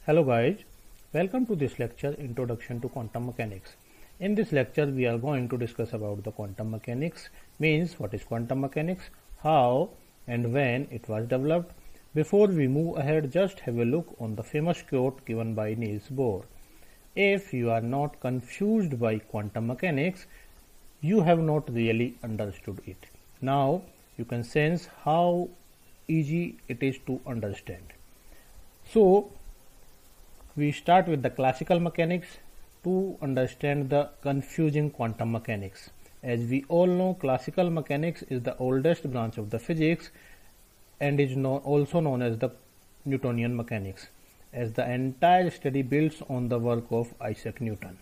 Hello guys, welcome to this lecture Introduction to Quantum Mechanics. In this lecture we are going to discuss about the quantum mechanics, means what is quantum mechanics, how and when it was developed. Before we move ahead, just have a look on the famous quote given by Niels Bohr. If you are not confused by quantum mechanics, you have not really understood it. Now you can sense how easy it is to understand. So we start with the classical mechanics to understand the confusing quantum mechanics. As we all know, classical mechanics is the oldest branch of the physics and is also known as the Newtonian mechanics, as the entire study builds on the work of Isaac Newton.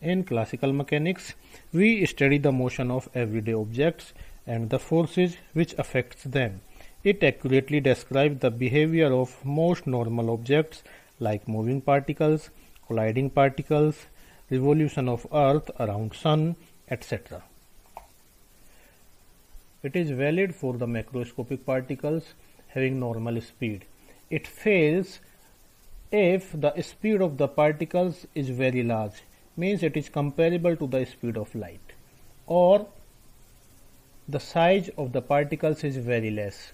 In classical mechanics, we study the motion of everyday objects and the forces which affects them. It accurately describes the behavior of most normal objects like moving particles, colliding particles, revolution of Earth around Sun, etc. It is valid for the macroscopic particles having normal speed. It fails if the speed of the particles is very large, means it is comparable to the speed of light, or the size of the particles is very less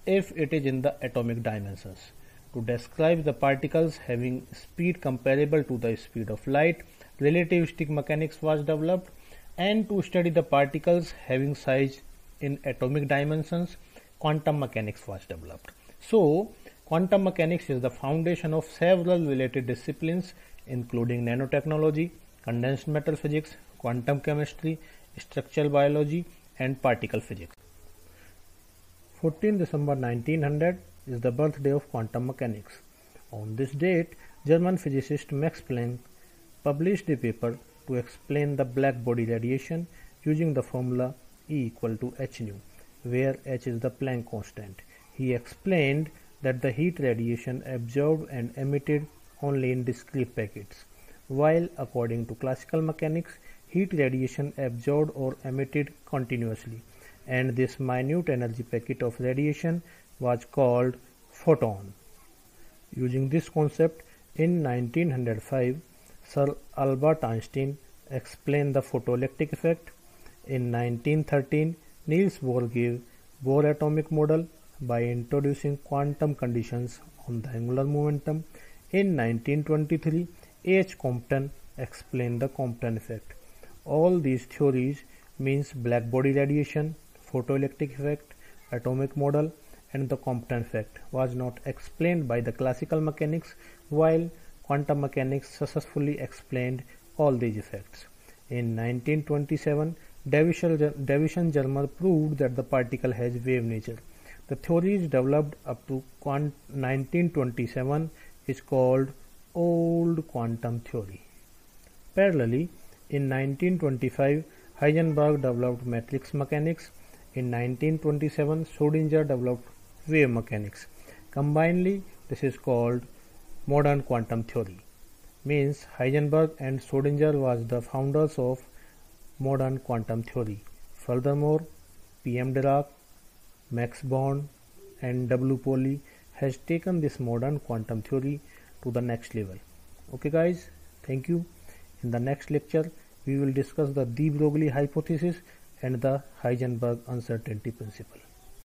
if it is in the atomic dimensions. To describe the particles having speed comparable to the speed of light, relativistic mechanics was developed, and to study the particles having size in atomic dimensions, quantum mechanics was developed. So, quantum mechanics is the foundation of several related disciplines including nanotechnology, condensed matter physics, quantum chemistry, structural biology, and particle physics. 14 December 1900 is the birthday of quantum mechanics. On this date, German physicist Max Planck published a paper to explain the black body radiation using the formula E equal to h nu, where h is the Planck constant. He explained that the heat radiation absorbed and emitted only in discrete packets, while according to classical mechanics, heat radiation absorbed or emitted continuously, and this minute energy packet of radiation was called photon. Using this concept, in 1905, Sir Albert Einstein explained the photoelectric effect. In 1913, Niels Bohr gave Bohr atomic model by introducing quantum conditions on the angular momentum. In 1923, H. Compton explained the Compton effect. All these theories means black body radiation, photoelectric effect, atomic model, and the Compton effect was not explained by the classical mechanics, while quantum mechanics successfully explained all these effects. In 1927, Davison-Germer proved that the particle has wave nature. The theories developed up to 1927 is called Old Quantum Theory. Parallelly, in 1925, Heisenberg developed matrix mechanics. In 1927, Schrödinger developed wave mechanics. Combinedly, this is called modern quantum theory. Means Heisenberg and Schrödinger was the founders of modern quantum theory. Furthermore, P.M. Dirac, Max Born, and W. Pauli has taken this modern quantum theory to the next level. Okay guys, thank you. In the next lecture, we will discuss the de Broglie hypothesis and the Heisenberg uncertainty principle.